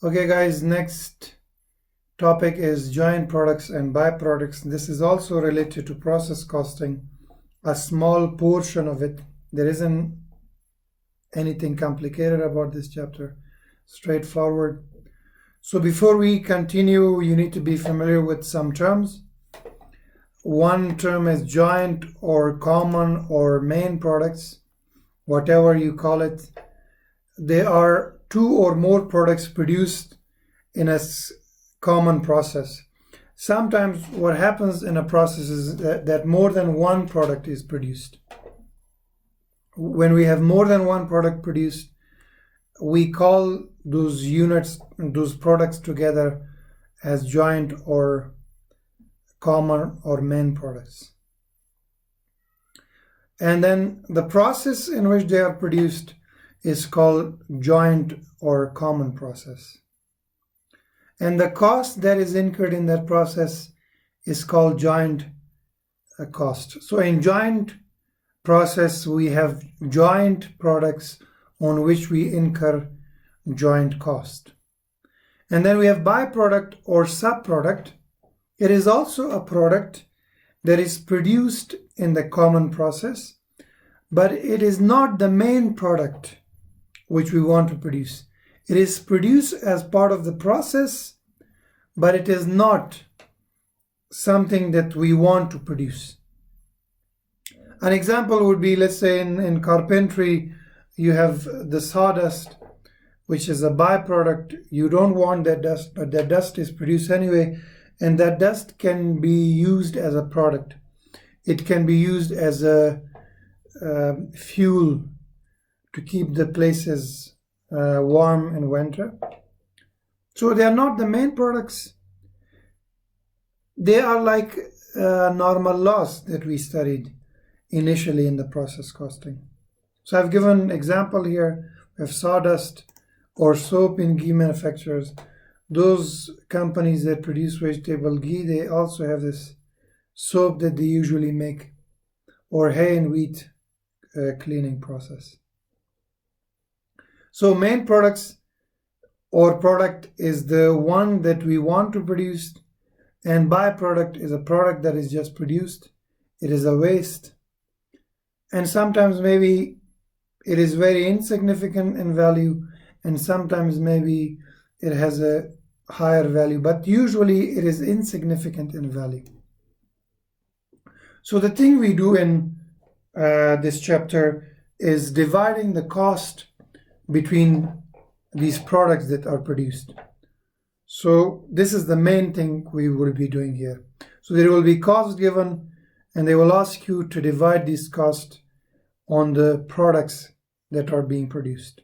Okay guys, next topic is joint products and byproducts. This is also related to process costing, a small portion of it. There isn't anything complicated about this chapter, straightforward. So before we continue, you need to be familiar with some terms. One term is joint or common or main products, whatever you call it. There are two or more products produced in a common process. Sometimes what happens in a process is that more than one product is produced. When we have more than one product produced, we call those units, those products together as joint or common or main products. And then the process in which they are produced is called joint or common process. And the cost that is incurred in that process is called joint cost. So in joint process, we have joint products on which we incur joint cost. And then we have byproduct or subproduct. It is also a product that is produced in the common process, but it is not the main product which we want to produce. It is produced as part of the process, but it is not something that we want to produce. An example would be, let's say in carpentry, you have the sawdust, which is a byproduct. You don't want that dust, but that dust is produced anyway, and that dust can be used as a product. It can be used as a fuel to keep the places warm in winter. So they are not the main products. They are like normal loss that we studied initially in the process costing. So I've given an example here of sawdust or soap in ghee manufacturers. Those companies that produce vegetable ghee, they also have this soap that they usually make, or hay and wheat cleaning process. So main products or product is the one that we want to produce, and byproduct is a product that is just produced. It is a waste, and sometimes maybe it is very insignificant in value, and sometimes maybe it has a higher value, but usually it is insignificant in value. So the thing we do in this chapter is dividing the cost between these products that are produced. So this is the main thing we will be doing here. So there will be costs given, and they will ask you to divide these costs on the products that are being produced.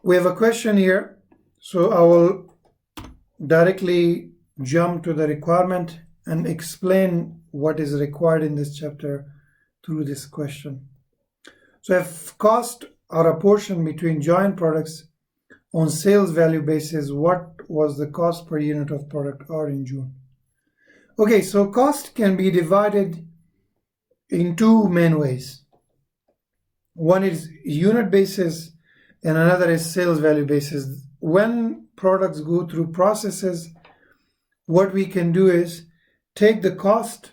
We have a question here, so I will directly jump to the requirement and explain what is required in this chapter through this question. So if cost are a portion between joint products on sales value basis, what was the cost per unit of product R in June? Okay, so cost can be divided in two main ways. One is unit basis and another is sales value basis. When products go through processes, what we can do is take the cost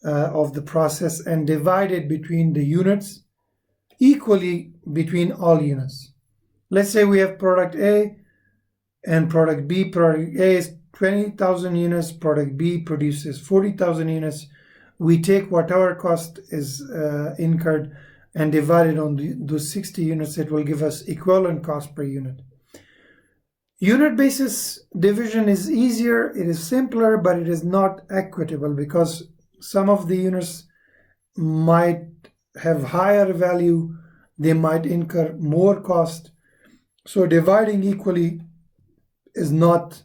of the process and divide it between the units equally between all units. Let's say we have product A and product B. Product A is 20,000 units, product B produces 40,000 units. We take whatever cost is incurred and divide it on those 60 units. It will give us equivalent cost per unit. Unit basis division is easier, it is simpler, but it is not equitable because some of the units might have higher value, they might incur more cost. So dividing equally is not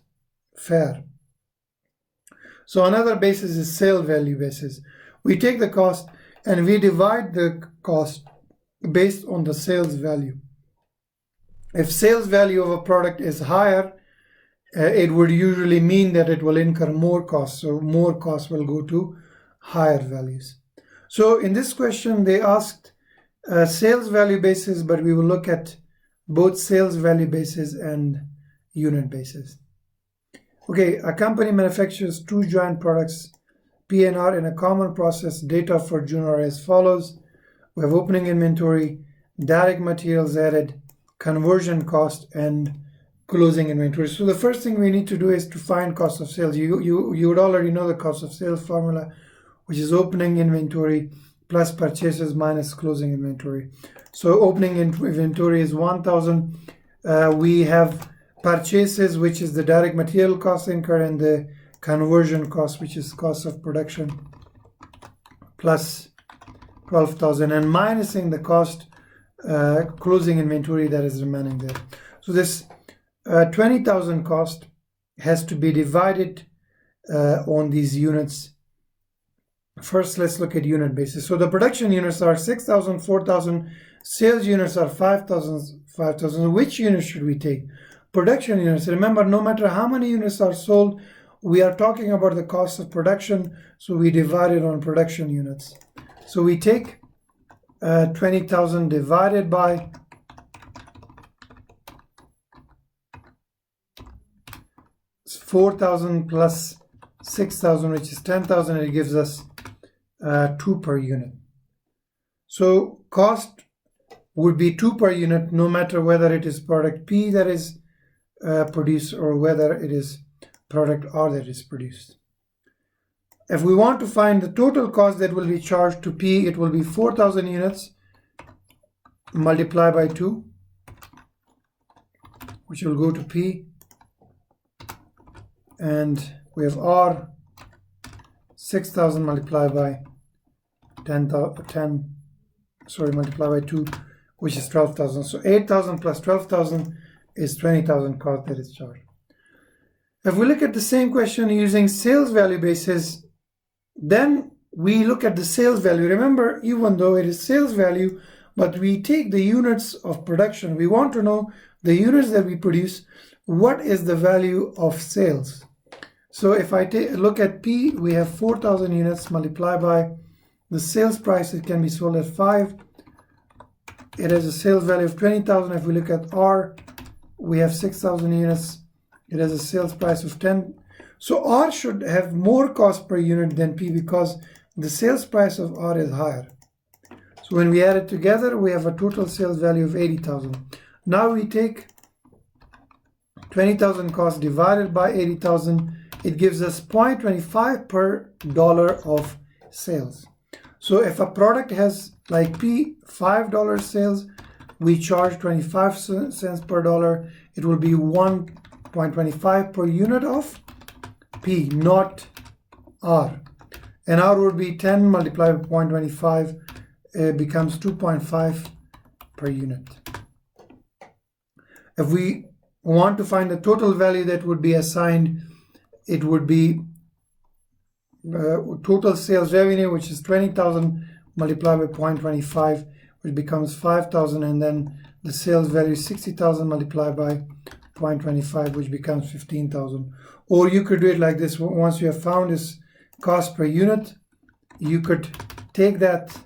fair. So another basis is sale value basis. We take the cost and we divide the cost based on the sales value. If sales value of a product is higher, it would usually mean that it will incur more costs. So more costs will go to higher values. So in this question, they asked sales value basis, but we will look at both sales value basis and unit basis. Okay, a company manufactures two joint products, P and R, in a common process. Data for June are as follows. We have opening inventory, direct materials added, conversion cost, and closing inventory. So the first thing we need to do is to find cost of sales. You would already know the cost of sales formula, which is opening inventory plus purchases minus closing inventory. So opening inventory is 1,000. We have purchases, which is the direct material cost incurred, and the conversion cost, which is cost of production, plus 12,000, and minusing the cost closing inventory that is remaining there. So this 20,000 cost has to be divided on these units. First, let's look at unit basis. So the production units are 6,000, 4,000. Sales units are 5,000, 5,000. Which units should we take? Production units. Remember, no matter how many units are sold, we are talking about the cost of production, so we divide it on production units. So we take 20,000 divided by 4,000 plus 6,000, which is 10,000. It gives us 2 per unit. So cost would be 2 per unit, no matter whether it is product P that is produced or whether it is product R that is produced. If we want to find the total cost that will be charged to P, it will be 4,000 units multiplied by 2, which will go to P, and we have R, 6,000 multiplied by multiplied by 2, which is 12,000. So 8,000 plus 12,000 is 20,000 cost that is charged. If we look at the same question using sales value basis, then we look at the sales value. Remember, even though it is sales value, but we take the units of production. We want to know the units that we produce, what is the value of sales. So if I look at P, we have 4,000 units multiplied by the sales price. It can be sold at 5. It has a sales value of 20,000. If we look at R, we have 6,000 units. It has a sales price of 10. So R should have more cost per unit than P because the sales price of R is higher. So when we add it together, we have a total sales value of 80,000. Now we take 20,000 cost divided by 80,000. It gives us 0.25 per dollar of sales. So if a product has, like P, $5 sales, we charge 25 cents per dollar. It will be 1.25 per unit of P, not R. And R would be 10 multiplied by 0.25. It becomes 2.5 per unit. If we want to find the total value that would be assigned, it would be total sales revenue, which is 20,000 multiplied by 0.25, which becomes 5,000, and then the sales value is 60,000 multiplied by 0.25, which becomes 15,000. Or you could do it like this. Once you have found this cost per unit, you could take that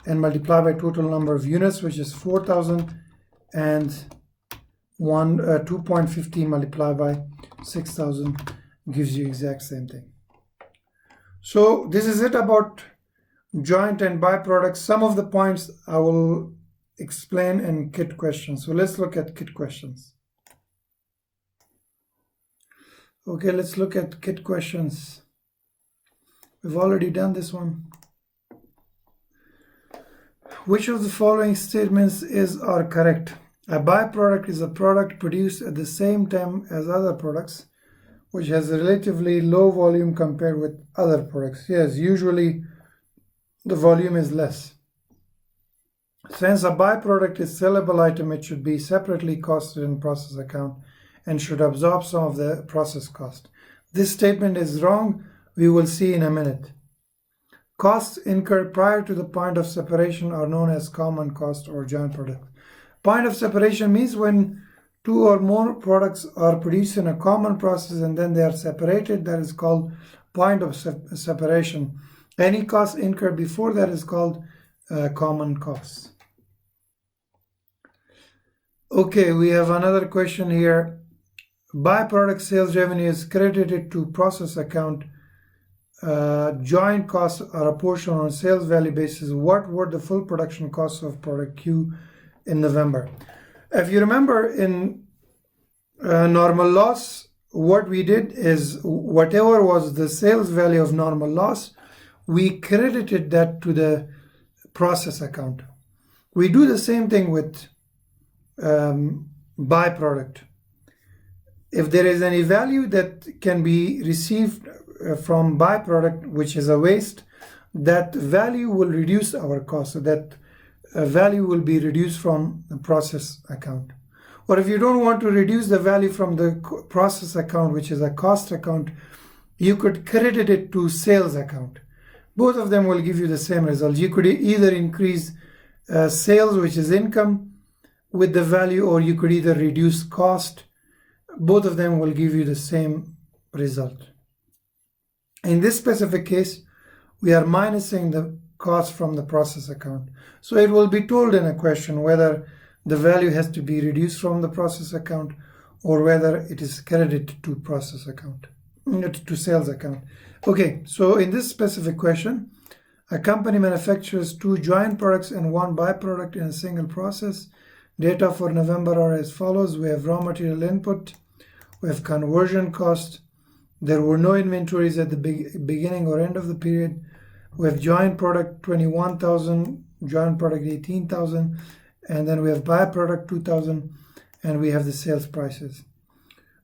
and multiply by total number of units, which is 4,000, and 2.15 multiplied by 6,000 gives you exact same thing. So this is it about joint and byproducts. Some of the points I will explain in kit questions. So let's look at kit questions. Okay, let's look at kit questions. We've already done this one. Which of the following statements are correct? A byproduct is a product produced at the same time as other products, which has a relatively low volume compared with other products. Yes, usually the volume is less. Since a byproduct is a sellable item, it should be separately costed in process account and should absorb some of the process cost. This statement is wrong. We will see in a minute. Costs incurred prior to the point of separation are known as common cost or joint product. Point of separation means when two or more products are produced in a common process and then they are separated, that is called point of separation. Any cost incurred before that is called common costs. Okay, we have another question here. Byproduct sales revenue is credited to process account. Joint costs are apportioned on sales value basis. What were the full production costs of product Q in November? If you remember, in normal loss, what we did is whatever was the sales value of normal loss, we credited that to the process account. We do the same thing with byproduct. If there is any value that can be received from byproduct, which is a waste, that value will reduce our cost. So that value will be reduced from the process account. Or if you don't want to reduce the value from the process account, which is a cost account, you could credit it to sales account. Both of them will give you the same result. You could either increase sales, which is income, with the value, or you could either reduce cost. Both of them will give you the same result. In this specific case, we are minusing the cost from the process account. So it will be told in a question whether the value has to be reduced from the process account or whether it is credited to process account, to sales account. Okay, so in this specific question, a company manufactures 2 joint products and 1 byproduct in a single process. Data for November are as follows. We have raw material input, we have conversion cost, there were no inventories at the beginning or end of the period, we have joint product 21,000, joint product 18,000, and then we have byproduct 2,000, and we have the sales prices.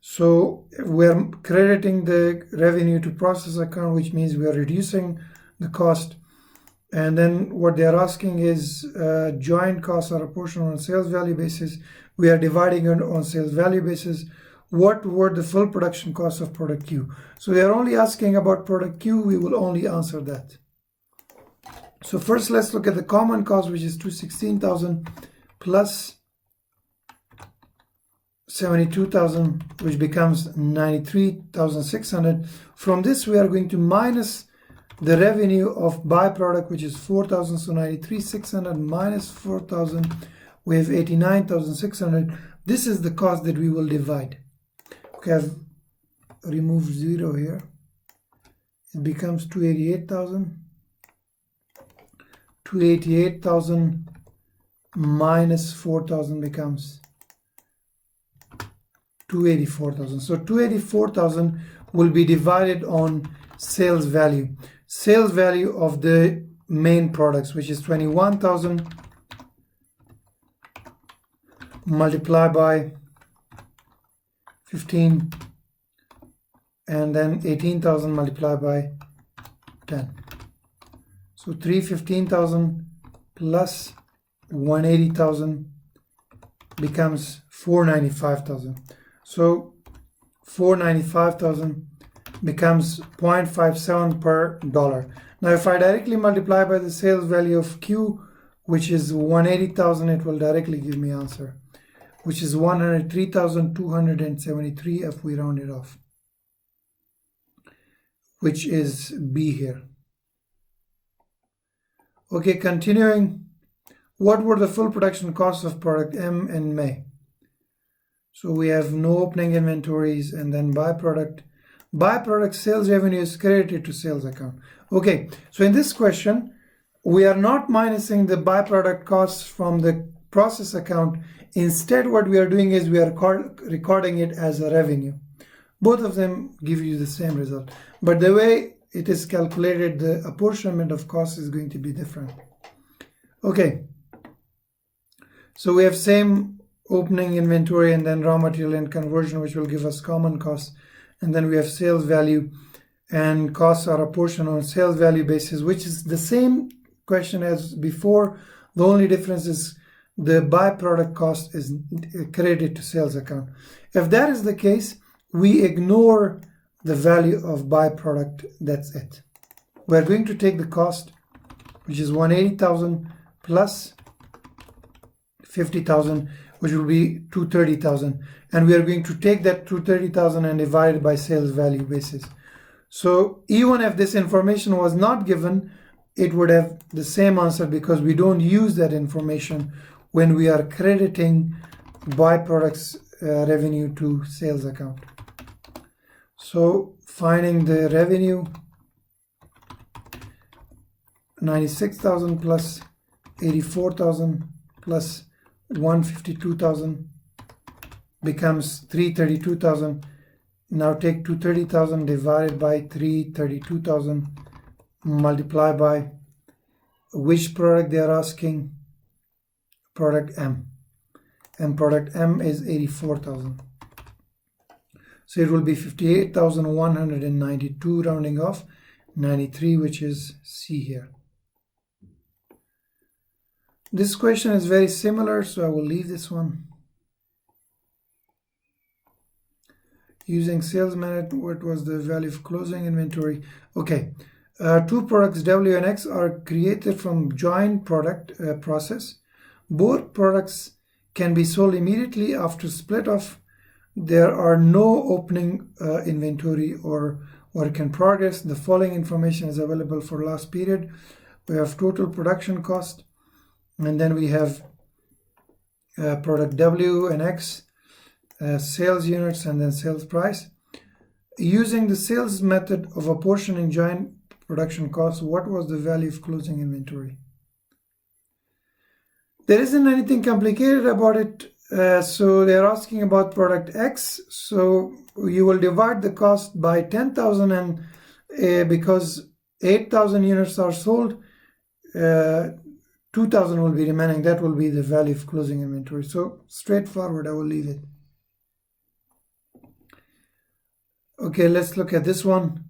So we're crediting the revenue to process account, which means we are reducing the cost. And then what they're asking is joint costs are apportioned on sales value basis. We are dividing on sales value basis. What were the full production costs of product Q? So they are only asking about product Q. We will only answer that. So first, let's look at the common cost, which is 216,000 plus 72,000, which becomes 93,600. From this, we are going to minus the revenue of byproduct, which is 4,000. So 93,600 minus 4,000, we have 89,600. This is the cost that we will divide. Okay, I've removed 0 here. It becomes 288,000. 288,000 minus 4,000 becomes 284,000. So 284,000 will be divided on sales value. Sales value of the main products, which is 21,000 multiplied by 15, and then 18,000 multiplied by 10. So 315,000 plus 180,000 becomes 495,000. So 495,000 becomes 0.57 per dollar. Now if I directly multiply by the sales value of Q, which is 180,000, it will directly give me answer, which is 103,273 if we round it off, which is B here. Okay, continuing. What were the full production costs of product M in May? So we have no opening inventories, and then byproduct. Byproduct sales revenue is credited to sales account. Okay, so in this question, we are not minusing the byproduct costs from the process account. Instead, what we are doing is we are recording it as a revenue. Both of them give you the same result, but the way it is calculated, the apportionment of costs is going to be different. Okay, so we have same opening inventory and then raw material and conversion, which will give us common costs, and then we have sales value, and costs are apportioned on sales value basis, which is the same question as before. The only difference is the byproduct cost is credited to sales account. If that is the case, we ignore the value of byproduct. That's it. We're going to take the cost, which is 180,000 plus 50,000, which will be 230,000, and we are going to take that 230,000 and divide it by sales value basis. So even if this information was not given, it would have the same answer, because we don't use that information when we are crediting byproducts revenue to sales account. So finding the revenue, 96,000 plus 84,000 plus 152,000 becomes 332,000. Now take 230,000 divided by 332,000, multiply by which product they are asking, product M, and product M is 84,000. So it will be 58,192 rounding off 93, which is C here. This question is very similar, so I will leave this one. Using sales method, what was the value of closing inventory? Okay, two products W and X are created from joint product process. Both products can be sold immediately after split off. There are no opening inventory or work in progress. The following information is available for last period. We have total production cost, and then we have product W and X, sales units, and then sales price. Using the sales method of apportioning joint production costs, what was the value of closing inventory? There isn't anything complicated about it. So they're asking about product X. So you will divide the cost by 10,000, and because 8,000 units are sold, 2,000 will be remaining. That will be the value of closing inventory. So straightforward, I will leave it. Okay, let's look at this one.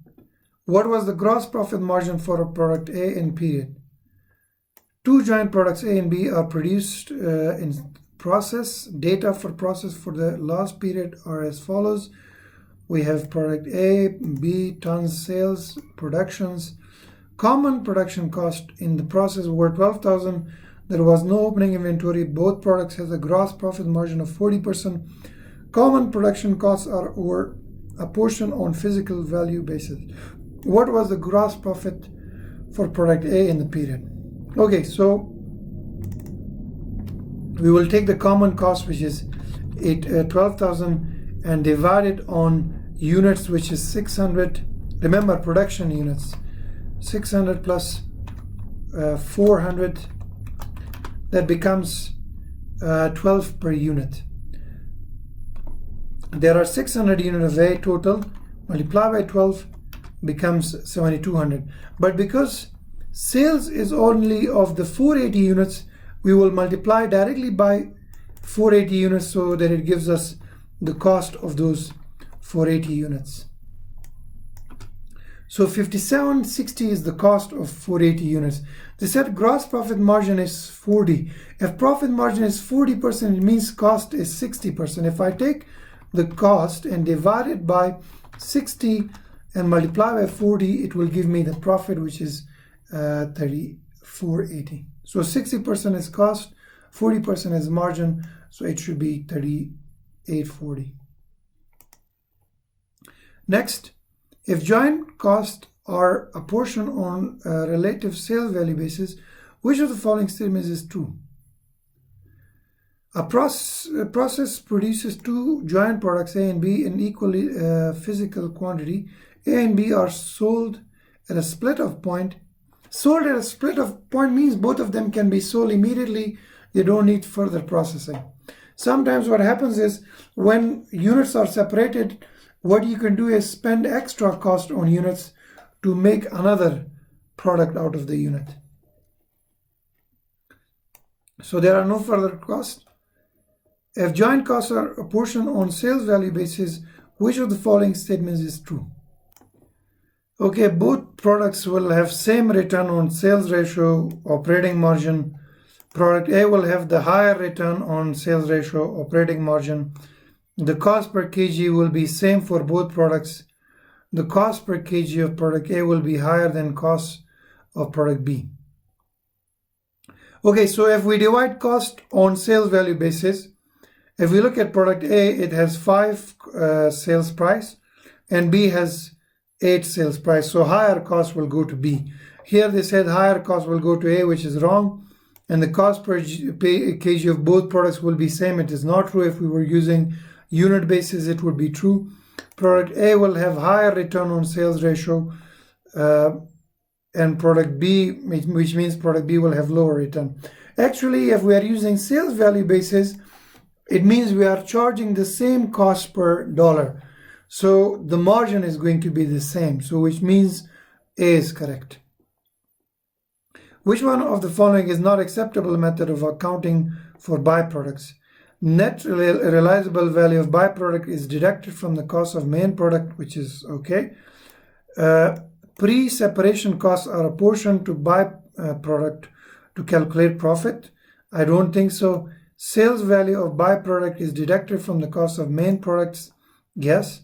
What was the gross profit margin for a product A in period? Two joint products A and B are produced in process. Data for process for the last period are as follows. We have product A, B, tons, sales, productions. Common production cost in the process were 12,000. There was no opening inventory. Both products has a gross profit margin of 40%. Common production costs were apportioned on physical value basis. What was the gross profit for product A in the period? Okay, so we will take the common cost, which is 12,000, and divide it on units, which is 600. Remember, production units, 600 plus 400, that becomes 12 per unit. There are 600 units of A total, multiply by 12 becomes 7,200. But because sales is only of the 480 units, we will multiply directly by 480 units so that it gives us the cost of those 480 units. So 5760 is the cost of 480 units. They said gross profit margin is 40. If profit margin is 40%, it means cost is 60%. If I take the cost and divide it by 60 and multiply by 40, it will give me the profit, which is 3480. So 60% is cost, 40% is margin, so it should be 3840. Next, if joint costs are apportioned on a relative sales value basis, which of the following statements is true? A process produces two joint products A and B in equally physical quantity. A and B are sold at a split off point. Sold at a split off point means both of them can be sold immediately. They don't need further processing. Sometimes what happens is when units are separated, what you can do is spend extra cost on units to make another product out of the unit. So there are no further costs. If joint costs are apportioned on sales value basis, which of the following statements is true? Okay, both products will have same return on sales ratio, operating margin. Product A will have the higher return on sales ratio, operating margin. The cost per kg will be same for both products. The cost per kg of product A will be higher than cost of product B. Okay, so if we divide cost on sales value basis, if we look at product A, it has 5 sales price and B has 8 sales price. So higher cost will go to B. Here they said higher cost will go to A, which is wrong. and the cost per kg of both products will be same. It is not true. If we were using unit basis, it would be true. Product A will have higher return on sales ratio, and product B, which means product B will have lower return. Actually, if we are using sales value basis, it means we are charging the same cost per dollar. So the margin is going to be the same. So which means A is correct. Which one of the following is not acceptable method of accounting for byproducts? Net realizable value of byproduct is deducted from the cost of main product, which is okay. Pre-separation costs are apportioned to byproduct to calculate profit. I don't think so. Sales value of byproduct is deducted from the cost of main products. Yes.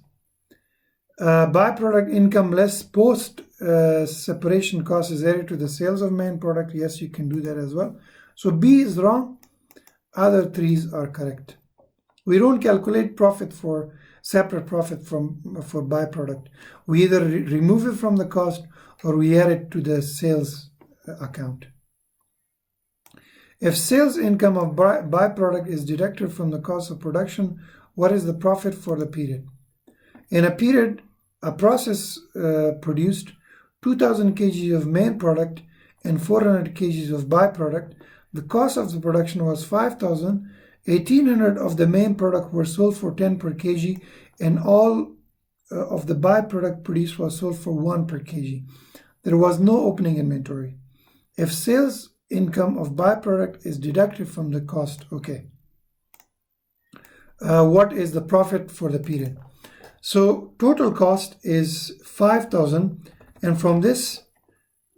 Byproduct income less post separation cost is added to the sales of main product. Yes, you can do that as well. So B is wrong. Other threes are correct. We don't calculate profit for separate profit for byproduct. We either remove it from the cost or we add it to the sales account. If sales income of byproduct is deducted from the cost of production, what is the profit for the period? In a period, a process produced 2000 kg of main product and 400 kg of byproduct. The cost of the production was 5,000. 1,800 of the main product were sold for 10 per kg, and all of the byproduct produced was sold for 1 per kg. There was no opening inventory. If sales income of byproduct is deducted from the cost, okay. What is the profit for the period? So total cost is 5,000, and from this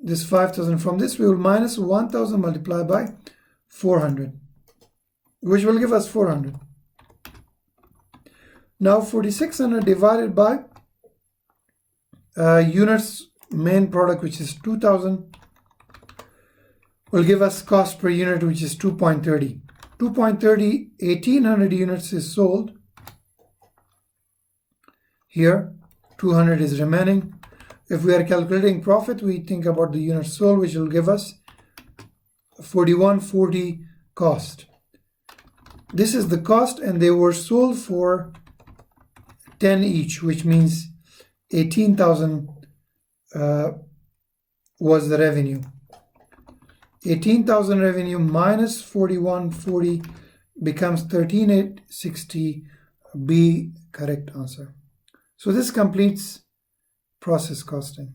5,000, from this we will minus 1,000 multiplied by 400, which will give us 400. Now 4,600 divided by units main product, which is 2,000, will give us cost per unit, which is 2.30. 2.30, 1,800 units is sold. Here, 200 is remaining. If we are calculating profit, we think about the units sold, which will give us 41.40 cost. This is the cost, and they were sold for 10 each, which means 18,000 was the revenue. 18,000 revenue minus 41.40 becomes 13,860. B, correct answer. So this completes process costing.